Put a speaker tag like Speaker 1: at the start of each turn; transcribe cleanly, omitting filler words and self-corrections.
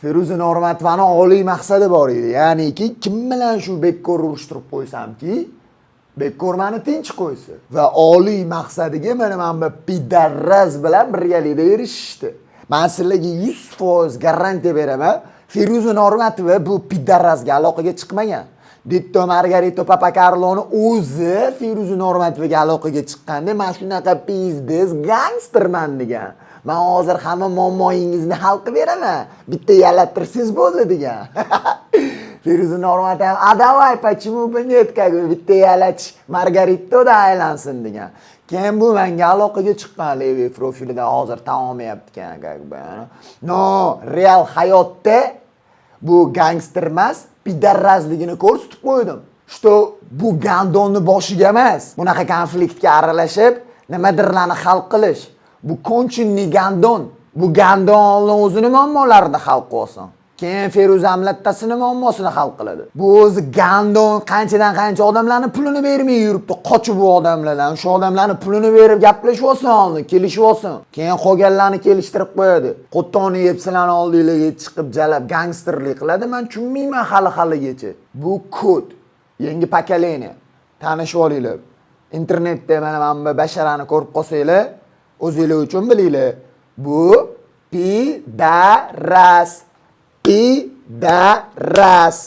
Speaker 1: Feruza Normatovani oliy maqsadi bor edi. Ya'niki kim bilan shu bekor urushtirib qo'ysamki, bekor meni tinch qo'ysa. Va oliy maqsadiga mana bu pidarraz bilan birgalikda erishishdi. Men sizlarga 100% garantiya beraman. Feruza Normatova bu pidarrazga aloqaga chiqmagan. Ditto Margarito Papacarloni o'zi Feruza Normatovaga aloqaga chiqqanda men shunaqa pizdiz gangsterman degan. Men hozir hamma muammoingizni hal qilib beraman. Bitta yalattirsangiz bo'ldi degan. Feruza Normatova, "А давай, почему бы нет, как бы bitta yalatish Margaritoda aylansin" degan. Keyin bu menga aloqaga chiqqan Levi profilida hozir tamomlayapti ekan, No, real hayotda bu gangster emas, pidarrazligini ko'rsatib qo'ydim. Что bu gandonni boshiga emas, bunaqa konfliktga aralashib, nimadirlarni hal qilish. Bu konchini gandon. Bu gandonning o'zini muammolarini hal qilsin. Keyin Feruza amlattasini muammosini hal qiladi. Bu o'zi gandon qanchadan qancha odamlarning pulini bermay yuribdi. Qochib bu odamlardan, shu odamlarning pulini berib gaplashib olsin, kelishib olsin. Keyin qolganlarni kelishtirib qo'yadi. Qo'ttoni yeb sizlarning oldingizga chiqib jalab gangsterlik qiladi. Men tushunmayman hali-haligacha. Bu kod, yangi pokoleniya. Tanishib olinglar. Internetda mana bu basharani ko'rib qolsanglar, o'zingizlar uchun bilinglar. Bu pidaras. Pidaras.